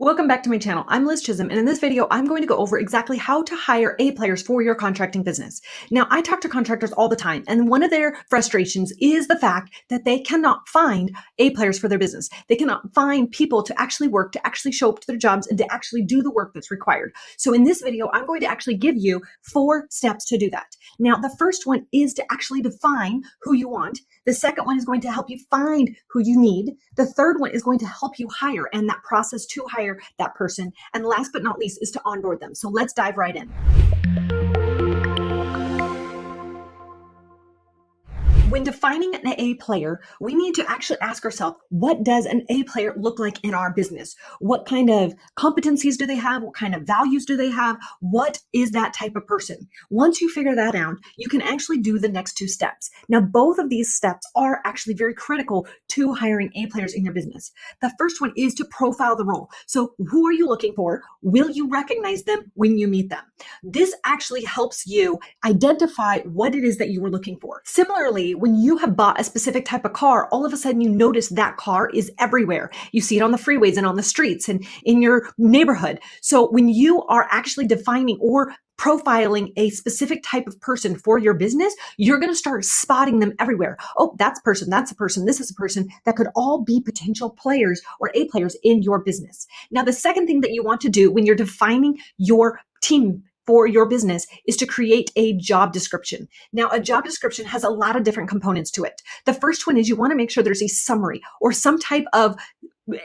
Welcome back to my channel. I'm Liz Chisholm, and in this video, I'm going to go over exactly how to hire A players for your contracting business. Now, I talk to contractors all the time, and one of their frustrations is the fact that they cannot find A players for their business. They cannot find people to actually work, to actually show up to their jobs, and to actually do the work that's required. So in this video, I'm going to actually give you 4 steps to do that. Now, the first one is to actually define who you want. The second one is going to help you find who you need. The third one is going to help you hire and that process to hire that person. And last but not least is to onboard them. So let's dive right in. When defining an A player, we need to actually ask ourselves, what does an A player look like in our business? What kind of competencies do they have? What kind of values do they have? What is that type of person? Once you figure that out, you can actually do the next 2 steps. Now, both of these steps are actually very critical to hiring A players in your business. The first one is to profile the role. So who are you looking for? Will you recognize them when you meet them? This actually helps you identify what it is that you were looking for. Similarly, when you have bought a specific type of car, all of a sudden you notice that car is everywhere. You see it on the freeways and on the streets and in your neighborhood. So when you are actually defining or profiling a specific type of person for your business, you're going to start spotting them everywhere. Oh, that's a person, that's a person, this is a person that could all be potential players or A players in your business. Now, the second thing that you want to do when you're defining your team for your business is to create a job description. Now, a job description has a lot of different components to it. The first one is you want to make sure there's a summary or some type of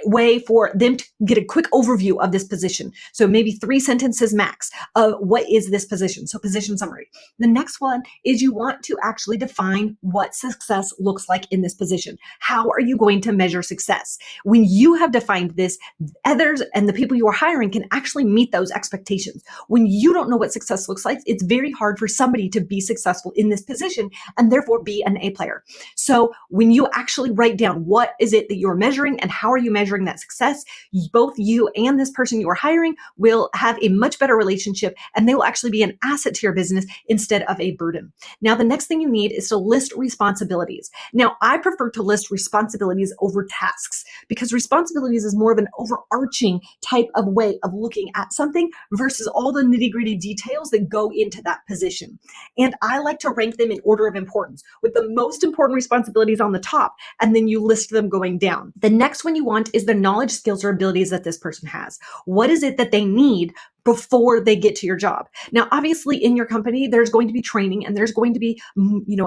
way for them to get a quick overview of this position. So maybe 3 sentences max of what is this position. So position summary. The next one is you want to actually define what success looks like in this position. How are you going to measure success? When you have defined this, others and the people you are hiring can actually meet those expectations. When you don't know what success looks like, it's very hard for somebody to be successful in this position and therefore be an A player. So when you actually write down what is it that you're measuring and how are you measuring that success, both you and this person you are hiring will have a much better relationship and they will actually be an asset to your business instead of a burden. Now, the next thing you need is to list responsibilities. Now, I prefer to list responsibilities over tasks because responsibilities is more of an overarching type of way of looking at something versus all the nitty-gritty details that go into that position. And I like to rank them in order of importance with the most important responsibilities on the top, and then you list them going down. The next one you want is the knowledge, skills, or abilities that this person has. What is it that they need before they get to your job? Now, obviously in your company, there's going to be training and there's going to be,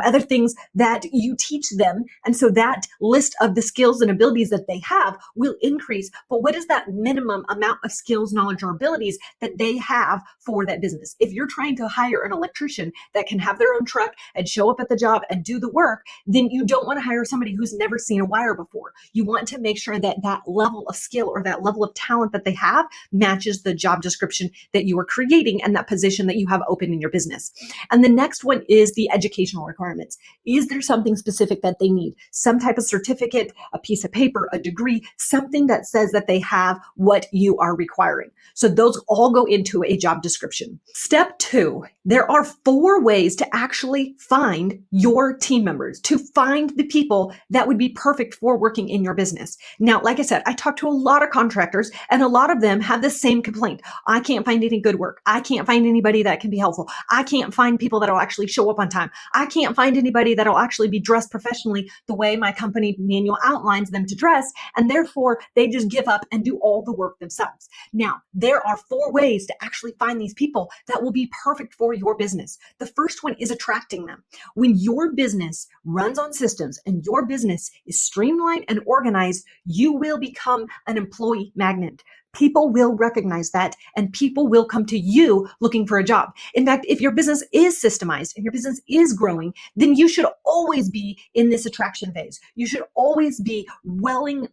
other things that you teach them. And so that list of the skills and abilities that they have will increase. But what is that minimum amount of skills, knowledge, or abilities that they have for that business? If you're trying to hire an electrician that can have their own truck and show up at the job and do the work, then you don't want to hire somebody who's never seen a wire before. You want to make sure that that level of skill or that level of talent that they have matches the job description that you are creating and that position that you have open in your business. And the next one is the educational requirements. Is there something specific that they need? Some type of certificate, a piece of paper, a degree, something that says that they have what you are requiring. So those all go into a job description. Step 2, there are 4 ways to actually find your team members, to find the people that would be perfect for working in your business. Now, like I said, I talk to a lot of contractors and a lot of them have the same complaint. I can't find any good work. I can't find anybody that can be helpful. I can't find people that will actually show up on time. I can't find anybody that will actually be dressed professionally the way my company manual outlines them to dress. And therefore they just give up and do all the work themselves. Now, there are 4 ways to actually find these people that will be perfect for your business. The first one is attracting them. When your business runs on systems and your business is streamlined and organized, you will become an employee magnet. People will recognize that and people will come to you looking for a job. In fact, if your business is systemized and your business is growing, then you should always be in this attraction phase. You should always be willing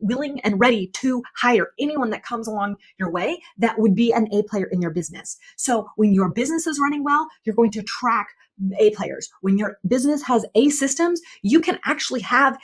and ready to hire anyone that comes along your way that would be an A player in your business. So when your business is running well, you're going to attract A players. When your business has A systems, you can actually have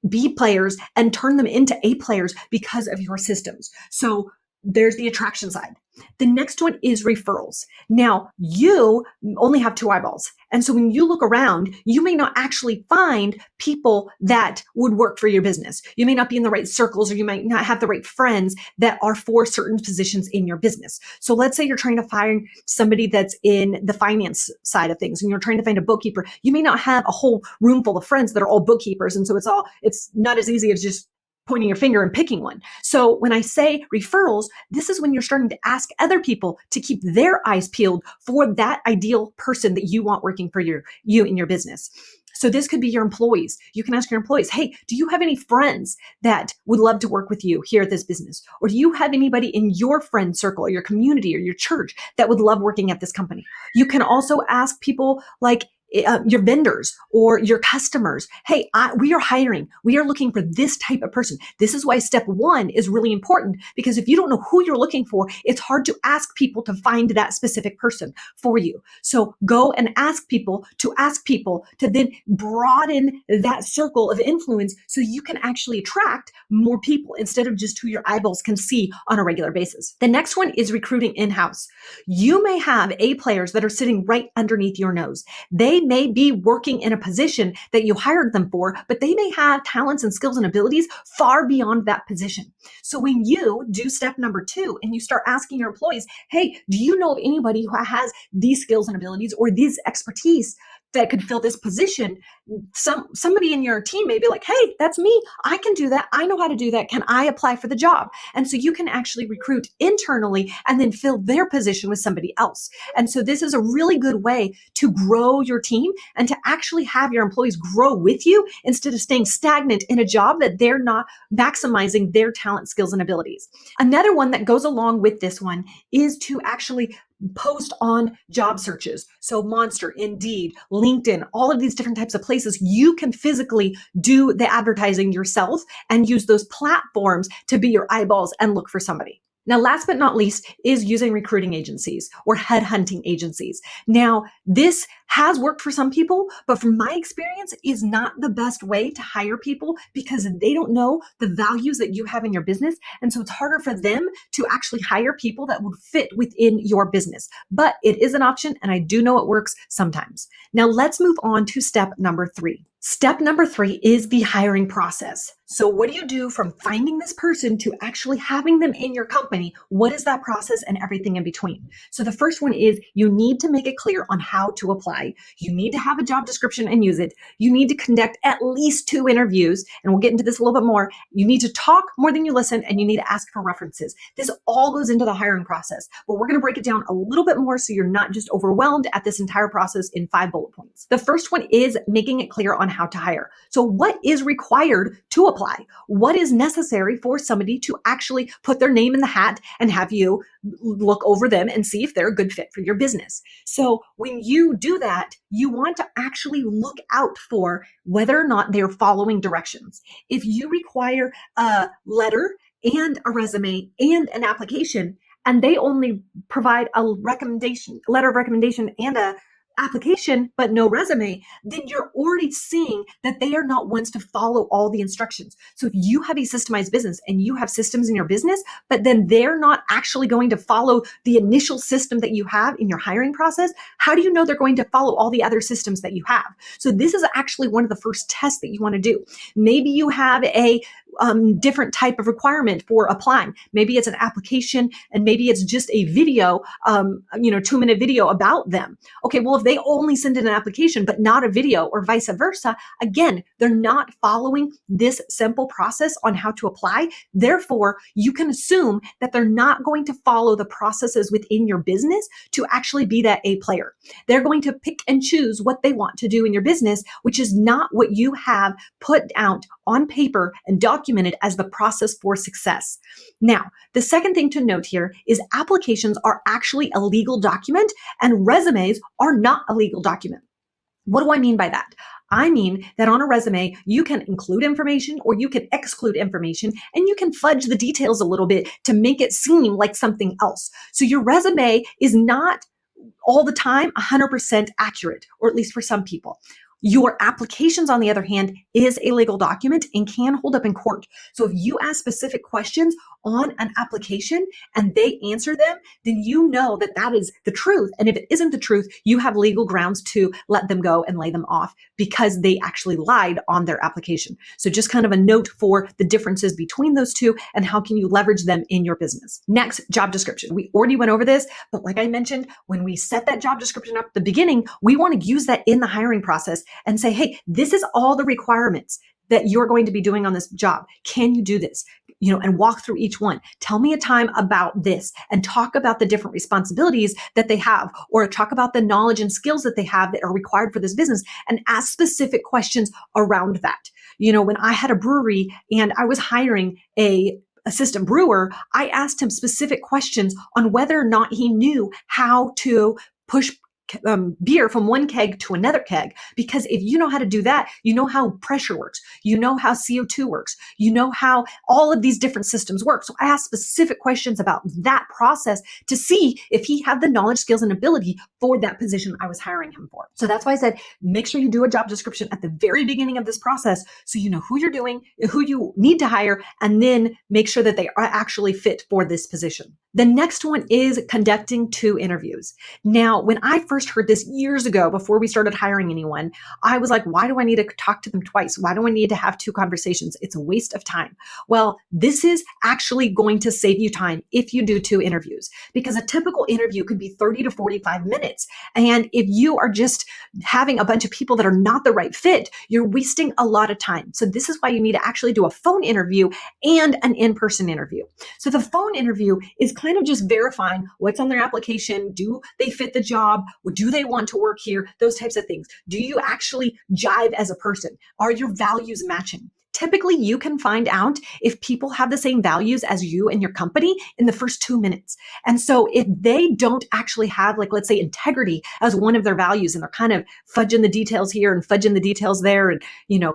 B players and turn them into A players because of your systems. So there's the attraction side. The next one is referrals. Now, you only have 2 eyeballs And so when you look around, you may not actually find people that would work for your business. You may not be in the right circles, or you might not have the right friends that are for certain positions in your business. So let's say you're trying to find somebody that's in the finance side of things, and you're trying to find a bookkeeper. You may not have a whole room full of friends that are all bookkeepers. And so it's not as easy as just pointing your finger and picking one. So when I say referrals, this is when you're starting to ask other people to keep their eyes peeled for that ideal person that you want working for you in your business. So this could be your employees. You can ask your employees, hey, do you have any friends that would love to work with you here at this business? Or do you have anybody in your friend circle or your community or your church that would love working at this company? You can also ask people like, your vendors or your customers, hey, we are hiring. We are looking for this type of person. This is why step one is really important, because if you don't know who you're looking for, it's hard to ask people to find that specific person for you. So go and ask people to then broaden that circle of influence so you can actually attract more people instead of just who your eyeballs can see on a regular basis. The next one is recruiting in-house. You may have A players that are sitting right underneath your nose. They may be working in a position that you hired them for, but they may have talents and skills and abilities far beyond that position. So when you do step number 2 and you start asking your employees, hey, do you know of anybody who has these skills and abilities or these expertise that could fill this position? Somebody in your team may be like, hey, that's me. I can do that. I know how to do that. Can I apply for the job? And so you can actually recruit internally and then fill their position with somebody else. And so this is a really good way to grow your team and to actually have your employees grow with you instead of staying stagnant in a job that they're not maximizing their talent, skills, and abilities. Another one that goes along with this one is to actually post on job searches. So Monster, Indeed, LinkedIn, all of these different types of places, you can physically do the advertising yourself and use those platforms to be your eyeballs and look for somebody. Now, last but not least is using recruiting agencies or headhunting agencies. Now, this has worked for some people, but from my experience is not the best way to hire people because they don't know the values that you have in your business. And so it's harder for them to actually hire people that would fit within your business. But it is an option, and I do know it works sometimes. Now, let's move on to step number 3. Step number 3 is the hiring process. So what do you do from finding this person to actually having them in your company? What is that process and everything in between? So the first one is you need to make it clear on how to apply. You need to have a job description and use it. You need to conduct at least 2 interviews, and we'll get into this a little bit more. You need to talk more than you listen, and you need to ask for references. This all goes into the hiring process, but we're going to break it down a little bit more so you're not just overwhelmed at this entire process in 5 bullet points. The first one is making it clear on how to hire. So what is required to apply? What is necessary for somebody to actually put their name in the hat and have you look over them and see if they're a good fit for your business? So when you do that, you want to actually look out for whether or not they're following directions. If you require a letter and a resume and an application, and they only provide a letter of recommendation and a application, but no resume, then you're already seeing that they are not ones to follow all the instructions. So if you have a systemized business and you have systems in your business, but then they're not actually going to follow the initial system that you have in your hiring process, how do you know they're going to follow all the other systems that you have? So this is actually one of the first tests that you want to do. Maybe you have a different type of requirement for applying. Maybe it's an application and maybe it's just a video, 2-minute video about them. Okay, well, if they only send in an application but not a video or vice versa, again, they're not following this simple process on how to apply. Therefore, you can assume that they're not going to follow the processes within your business to actually be that A player. They're going to pick and choose what they want to do in your business, which is not what you have put out on paper and documented as the process for success. Now, the second thing to note here is applications are actually a legal document and resumes are not a legal document. What do I mean by that? I mean that on a resume, you can include information or you can exclude information, and you can fudge the details a little bit to make it seem like something else. So your resume is not all the time 100% accurate, or at least for some people. Your applications, on the other hand, is a legal document and can hold up in court. So if you ask specific questions on an application and they answer them, then you know that that is the truth. And if it isn't the truth, you have legal grounds to let them go and lay them off because they actually lied on their application. So just kind of a note for the differences between those two and how can you leverage them in your business. Next, job description. We already went over this, but like I mentioned, when we set that job description up at the beginning, we want to use that in the hiring process and say, hey, this is all the requirements that you're going to be doing on this job. Can you do this? And walk through each one. Tell me a time about this and talk about the different responsibilities that they have, or talk about the knowledge and skills that they have that are required for this business, and ask specific questions around that. When I had a brewery and I was hiring a assistant brewer, I asked him specific questions on whether or not he knew how to push beer from one keg to another keg. Because if you know how to do that, you know how pressure works, you know how CO2 works, you know how all of these different systems work. So I asked specific questions about that process to see if he had the knowledge, skills, and ability for that position I was hiring him for. So that's why I said, make sure you do a job description at the very beginning of this process so you know who you're doing, who you need to hire, and then make sure that they are actually fit for this position. The next one is conducting 2 interviews. Now, when I first heard this years ago, before we started hiring anyone, I was like, why do I need to talk to them twice? Why do I need to have 2 conversations? It's a waste of time. Well, this is actually going to save you time if you do 2 interviews, because a typical interview could be 30 to 45 minutes. And if you are just having a bunch of people that are not the right fit, you're wasting a lot of time. So this is why you need to actually do a phone interview and an in-person interview. So the phone interview is kind of just verifying what's on their application. Do they fit the job? Do they want to work here? Those types of things. Do you actually jive as a person? Are your values matching? Typically, you can find out if people have the same values as you and your company in the first 2 minutes. And so if they don't actually have, like, let's say integrity as one of their values, and they're kind of fudging the details here and fudging the details there and,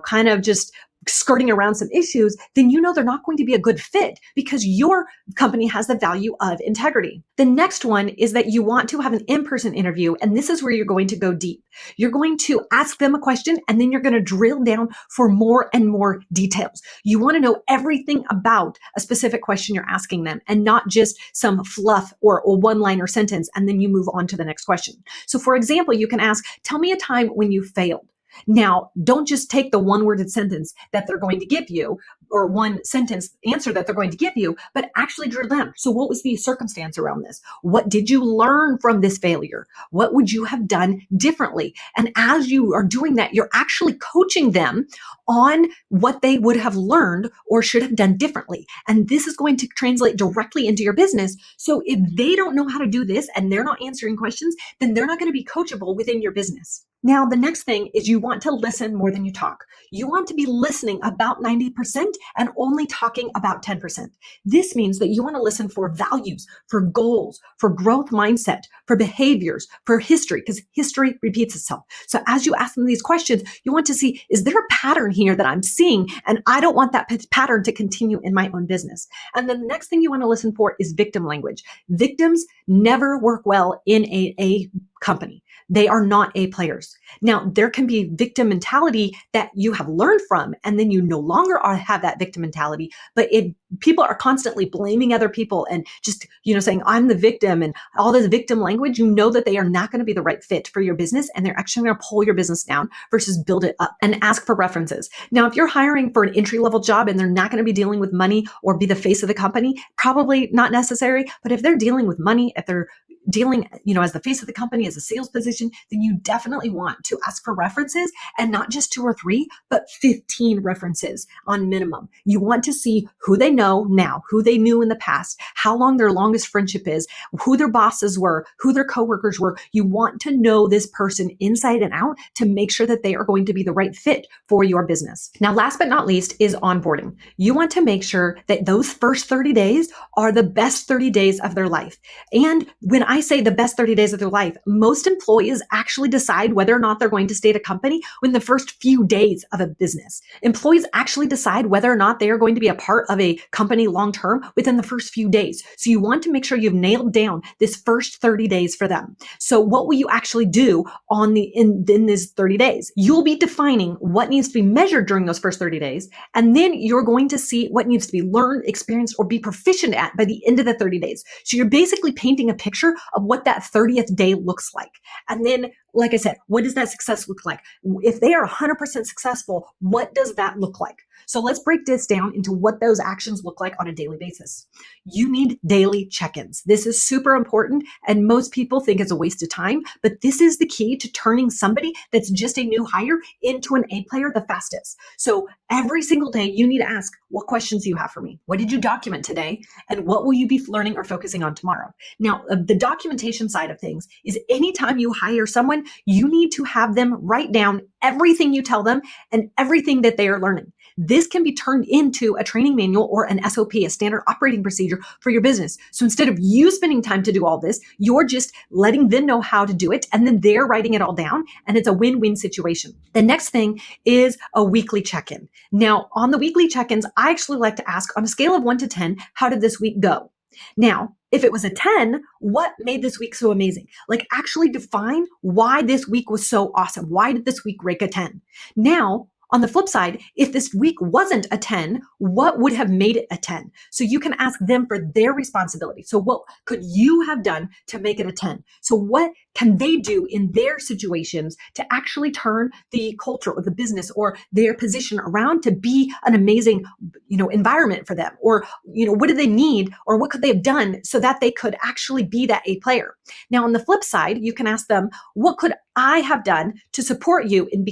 kind of just skirting around some issues, then they're not going to be a good fit because your company has the value of integrity. The next one is that you want to have an in-person interview, and this is where you're going to go deep. You're going to ask them a question, and then you're going to drill down for more and more details. You want to know everything about a specific question you're asking them, and not just some fluff or a one-liner sentence, and then you move on to the next question. So for example, you can ask, tell me a time when you failed. Now, don't just take the one-worded sentence that they're going to give you, or one sentence answer that they're going to give you, but actually drill down. So what was the circumstance around this? What did you learn from this failure? What would you have done differently? And as you are doing that, you're actually coaching them on what they would have learned or should have done differently. And this is going to translate directly into your business. So if they don't know how to do this and they're not answering questions, then they're not going to be coachable within your business. Now, the next thing is you want to listen more than you talk. You want to be listening about 90% and only talking about 10%. This means that you want to listen for values, for goals, for growth mindset, for behaviors, for history, because history repeats itself. So as you ask them these questions, you want to see, is there a pattern here that I'm seeing? And I don't want that pattern to continue in my own business. And then the next thing you want to listen for is victim language. Victims never work well in a company. They are not A players. Now, there can be victim mentality that you have learned from, and then you no longer have that victim mentality. But if people are constantly blaming other people and just, saying, I'm the victim and all this victim language, that they are not going to be the right fit for your business, and they're actually going to pull your business down versus build it up. And ask for references. Now, if you're hiring for an entry-level job and they're not going to be dealing with money or be the face of the company, probably not necessary. But if they're dealing with money, if they're dealing, as the face of the company, as a sales position, then you definitely want to ask for references, and not just 2 or 3, but 15 references on minimum. You want to see who they know now, who they knew in the past, how long their longest friendship is, who their bosses were, who their coworkers were. You want to know this person inside and out to make sure that they are going to be the right fit for your business. Now, last but not least is onboarding. You want to make sure that those first 30 days are the best 30 days of their life. And when I I say the best 30 days of their life, most employees actually decide whether or not they're going to stay at a company within the first few days of a business. Employees actually decide whether or not they are going to be a part of a company long term within the first few days. So you want to make sure you've nailed down this first 30 days for them. So what will you actually do in these 30 days? You'll be defining what needs to be measured during those first 30 days, and then you're going to see what needs to be learned, experienced, or be proficient at by the end of the 30 days. So you're basically painting a picture of what that 30th day looks like. And then, like I said, what does that success look like? If they are 100% successful, what does that look like? So let's break this down into what those actions look like on a daily basis. You need daily check-ins. This is super important, and most people think it's a waste of time, but this is the key to turning somebody that's just a new hire into an A player the fastest. So every single day, you need to ask, what questions do you have for me? What did you document today? And what will you be learning or focusing on tomorrow? Now, the documentation side of things is anytime you hire someone, you need to have them write down everything you tell them and everything that they are learning. This can be turned into a training manual or an SOP, a standard operating procedure for your business. So instead of you spending time to do all this, you're just letting them know how to do it, and then they're writing it all down, and it's a win-win situation. The next thing is a weekly check-in. Now, on the weekly check-ins, I actually like to ask on a scale of 1 to 10, how did this week go? Now, if it was a 10, what made this week so amazing? Like, actually define why this week was so awesome. Why did this week rank a 10? Now, on the flip side, if this week wasn't a 10, what would have made it a 10? So you can ask them for their responsibility. So what could you have done to make it a 10? So what can they do in their situations to actually turn the culture or the business or their position around to be an amazing, environment for them? Or, what do they need, or what could they have done so that they could actually be that A player? Now, on the flip side, you can ask them, what could I have done to support you in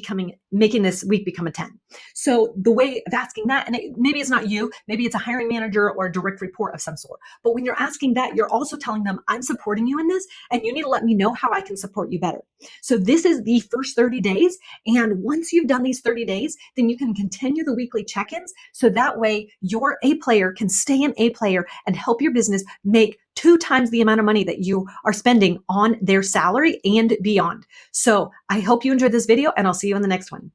making this week become a 10? So the way of asking that, and maybe it's not you, maybe it's a hiring manager or a direct report of some sort. But when you're asking that, you're also telling them, I'm supporting you in this, and you need to let me know how I can support you better. So this is the first 30 days. And once you've done these 30 days, then you can continue the weekly check-ins. So that way your A player can stay an A player and help your business make 2 times the amount of money that you are spending on their salary and beyond. So I hope you enjoyed this video, and I'll see you in the next one.